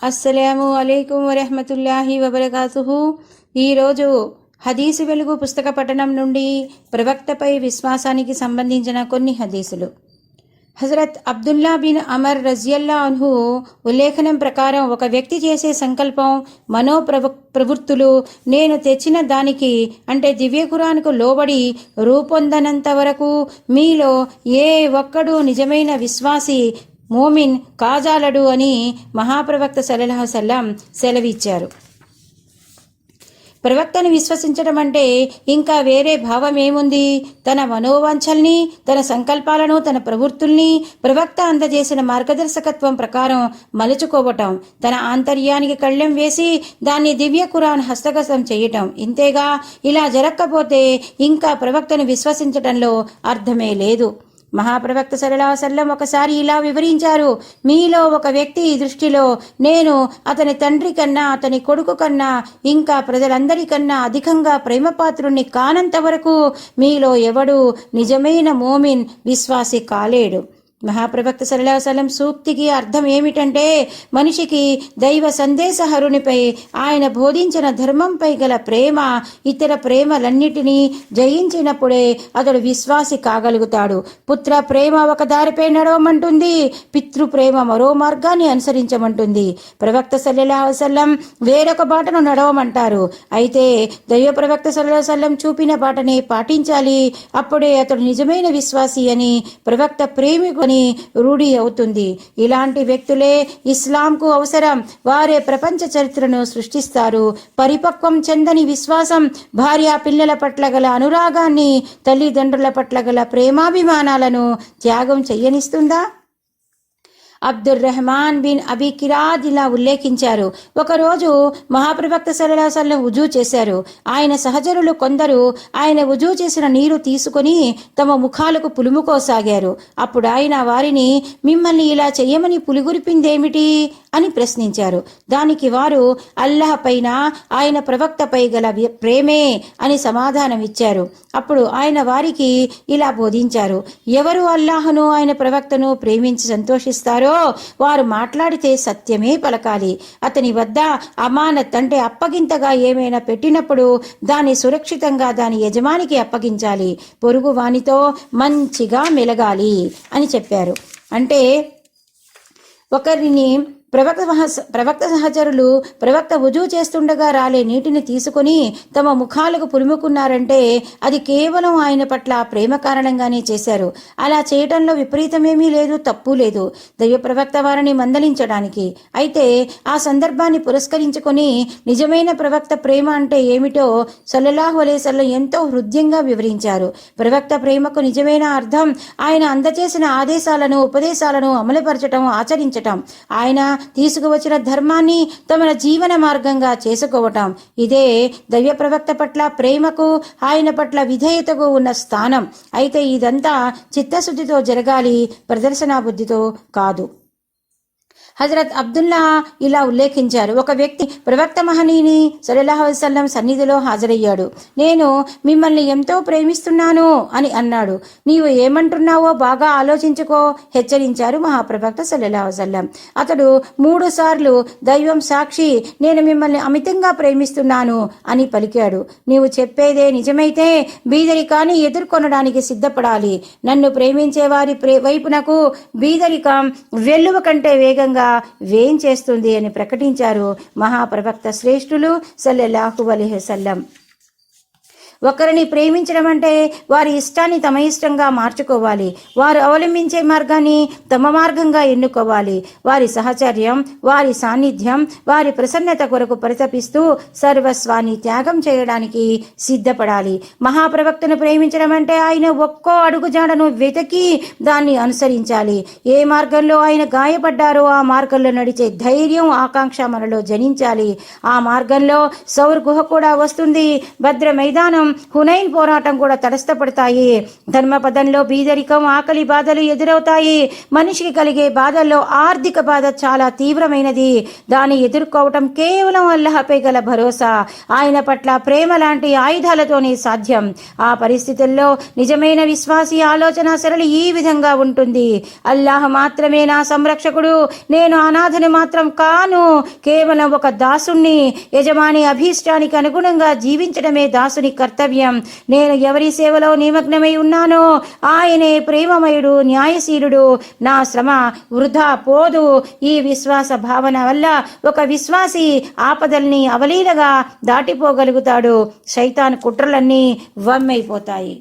అస్సలాము అలైకుం వరహ్మతుల్లాహి వబరకాతుహు. ఈరోజు హదీసు వెలుగు పుస్తక పఠనం నుండి ప్రవక్తపై విశ్వాసానికి సంబంధించిన కొన్ని హదీసులు. హజరత్ అబ్దుల్లా బిన్ అమర్ రజియల్లా అన్హు ఉల్లేఖనం ప్రకారం ఒక వ్యక్తి చేసే సంకల్పం, ప్రవృత్తులు నేను తెచ్చిన దానికి అంటే దివ్య ఖురాన్కు లోబడి రూపొందనంత వరకు మీలో ఏ ఒక్కడు నిజమైన విశ్వాసి మోమిన్ కాజాలడు అని మహాప్రవక్త సల్లల్లాహు అలైహి వసల్లం సెలవిచ్చారు. ప్రవక్తను విశ్వసించడం అంటే ఇంకా వేరే భావం ఏముంది? తన మనోవాంఛల్ని, తన సంకల్పాలను, తన ప్రవృత్తుల్ని ప్రవక్త అందజేసిన మార్గదర్శకత్వం ప్రకారం మలుచుకోవటం, తన ఆంతర్యానికి కళ్ళెం వేసి దాన్ని దివ్య ఖురాన్ హస్తగతం చేయటం. ఇంతేగా. ఇలా జరగకపోతే ఇంకా ప్రవక్తను విశ్వసించటంలో అర్థమే లేదు. మహాప్రవక్త సల్లల్లాహు అలైహి వసల్లం ఒకసారి ఇలా వివరించారు: మీలో ఒక వ్యక్తి దృష్టిలో నేను అతని తండ్రి కన్నా, అతని కొడుకు కన్నా, ఇంకా ప్రజలందరికన్నా అధికంగా ప్రేమపాత్రుణ్ణి కానంత వరకు మీలో ఎవడు నిజమైన మోమిన్ విశ్వాసి కాలేడు. మహాప్రవక్త సల్లల్లాహు అలైహి వసల్లం సూక్తికి అర్థం ఏమిటంటే, మనిషికి దైవ సందేశహరునిపై, ఆయన బోధించిన ధర్మంపై గల ప్రేమ ఇతర ప్రేమలన్నిటినీ జయించినప్పుడే అతడు విశ్వాసి కాగలుగుతాడు. పుత్ర ప్రేమ ఒక దారిపై నడవమంటుంది, పితృ ప్రేమ మరో మార్గాన్ని అనుసరించమంటుంది. ప్రవక్త సల్లల్లాహు అలైహి వసల్లం వేరొక బాటను నడవమంటారు. అయితే దైవ ప్రవక్త సల్లల్లాహు అలైహి వసల్లం చూపిన బాటనే పాటించాలి. అప్పుడే అతడు నిజమైన విశ్వాసి అని, ప్రవక్త ప్రేమికు రూఢి అవుతుంది. ఇలాంటి వ్యక్తులే ఇస్లాంకు అవసరం. వారే ప్రపంచ చరిత్రను సృష్టిస్తారు. పరిపక్వం చెందని విశ్వాసం భార్య పిల్లల పట్ల గల అనురాగాన్ని, తల్లిదండ్రుల పట్ల గల ప్రేమాభిమానాలను త్యాగం చెయ్యనిస్తుందా? అబ్దుర్ రెహమాన్ బిన్ అబీ కిరాద్ ఇలా ఉల్లేఖించారు: ఒకరోజు మహాప్రవక్త సల్లల్లాహు అలైహి వసల్లం వుజూ చేశారు. ఆయన సహచరులు కొందరు ఆయన వుజూ చేసిన నీరు తీసుకుని తమ ముఖాలకు పులుముకోసాగారు. అప్పుడు ఆయన వారిని, మిమ్మల్ని ఇలా చెయ్యమని పులిగురిపిందేమిటి అని ప్రశ్నించారు. దానికి వారు, అల్లాహ్ పైన, ఆయన ప్రవక్తపై గల ప్రేమే అని సమాధానమిచ్చారు. అప్పుడు ఆయన వారికి ఇలా బోధించారు: ఎవరు అల్లాహను, ఆయన ప్రవక్తను ప్రేమించి సంతోషిస్తారో వారు మాట్లాడితే సత్యమే పలకాలి. అతని వద్ద అమానత్ అంటే అప్పగింతగా ఏమైనా పెట్టినప్పుడు దాన్ని సురక్షితంగా దాని యజమానికి అప్పగించాలి. పొరుగు వానితో మంచిగా మెలగాలి అని చెప్పారు. అంటే ఒకరిని ప్రవక్త సహచరులు ప్రవక్త వుజూ చేస్తుండగా రాలే నీటిని తీసుకుని తమ ముఖాలకు పులుముకున్నారంటే అది కేవలం ఆయన పట్ల ప్రేమ కారణంగానే చేశారు. అలా చేయటంలో విపరీతమేమీ లేదు, తప్పు లేదు. దైవ ప్రవక్త వారిని మందలించడానికి. అయితే ఆ సందర్భాన్ని పురస్కరించుకొని నిజమైన ప్రవక్త ప్రేమ అంటే ఏమిటో సల్లల్లాహు అలైహి వసల్లం ఎంతో హృద్యంగా వివరించారు. ప్రవక్త ప్రేమకు నిజమైన అర్థం ఆయన అందజేసిన ఆదేశాలను, ఉపదేశాలను అమలుపరచటం, ఆచరించటం, ఆయన తీసుకువచ్చిన ధర్మాన్ని తమ జీవన మార్గంగా చేసుకోవటం. ఇదే దైవ ప్రవక్త పట్ల ప్రేమకు, ఆయన పట్ల విధేయతకు ఉన్న స్థానం. అయితే ఇదంతా చిత్తశుద్ధితో జరగాలి, ప్రదర్శనా బుద్ధితో కాదు. హజరత్ అబ్దుల్లా ఇలా ఉల్లేఖించారు: ఒక వ్యక్తి ప్రవక్త మహనీయుని సల్లల్లాహు అలైహి వసల్లం సన్నిధిలో హాజరయ్యాడు. నేను మిమ్మల్ని ఎంతో ప్రేమిస్తున్నాను అని అన్నాడు. నీవు ఏమంటున్నావో బాగా ఆలోచించుకో హెచ్చరించారు మహాప్రవక్త సల్లల్లాహు అలైహి వసల్లం. అతడు 3 సార్లు దైవం సాక్షి, నేను మిమ్మల్ని అమితంగా ప్రేమిస్తున్నాను అని పలికాడు. నీవు చెప్పేదే నిజమైతే బీదరికాన్ని ఎదుర్కొనడానికి సిద్ధపడాలి. నన్ను ప్రేమించే వారి వైపునకు బీదరికం వెల్లువ కంటే వేగంగా వేయించేస్తుంది అని ప్రకటించారు మహాప్రవక్త శ్రేష్ఠులు సల్లల్లాహు అలైహి వసల్లం. ఒకరిని ప్రేమించడం అంటే వారి ఇష్టాన్ని తమ ఇష్టంగా మార్చుకోవాలి. వారు అవలంబించే మార్గాన్ని తమ మార్గంగా ఎన్నుకోవాలి. వారి సహచర్యం, వారి సాన్నిధ్యం, వారి ప్రసన్నత కొరకు పరితపిస్తూ సర్వస్వాన్ని త్యాగం చేయడానికి సిద్ధపడాలి. మహాప్రవక్తను ప్రేమించడం అంటే ఆయన ఒక్కో అడుగుజాడను వెతికి దాన్ని అనుసరించాలి. ఏ మార్గంలో ఆయన గాయపడ్డారో ఆ మార్గంలో నడిచే ధైర్యం, ఆకాంక్ష మనలో జనించాలి. ఆ మార్గంలో సౌర్ గుహ కూడా వస్తుంది, భద్ర మైదానం హునైన్ పోరాటం కూడా తటస్థపడతాయి. ధర్మపదంలో బీదరికం, ఆకలి బాధలు ఎదురవుతాయి. మనిషికి కలిగే బాధల్లో ఆర్థిక బాధ చాలా తీవ్రమైనది. దాన్ని ఎదుర్కోవటం కేవలం అల్లాహపై గల భరోసా, ఆయన పట్ల ప్రేమ లాంటి ఆయుధాలతోనే సాధ్యం. ఆ పరిస్థితుల్లో నిజమైన విశ్వాసి ఆలోచన సరళి ఈ విధంగా ఉంటుంది: అల్లాహ్ మాత్రమే నా సంరక్షకుడు, నేను అనాథను మాత్రం కాను, కేవలం ఒక దాసుణ్ణి. యజమాని అభీష్టానికి అనుగుణంగా జీవించడమే దాసుని కర్తవ్యం. నేను ఎవరి సేవలో నిమగ్నమై ఉన్నానో ఆయనే ప్రేమమయుడు, న్యాయశీలుడు. నా శ్రమ వృధా పోదు. ఈ విశ్వాస భావన వల్ల ఒక విశ్వాసి ఆపదల్ని అవలీలగా దాటిపోగలుగుతాడు. శైతాన్ కుట్రలన్నీ వమ్మైపోతాయి.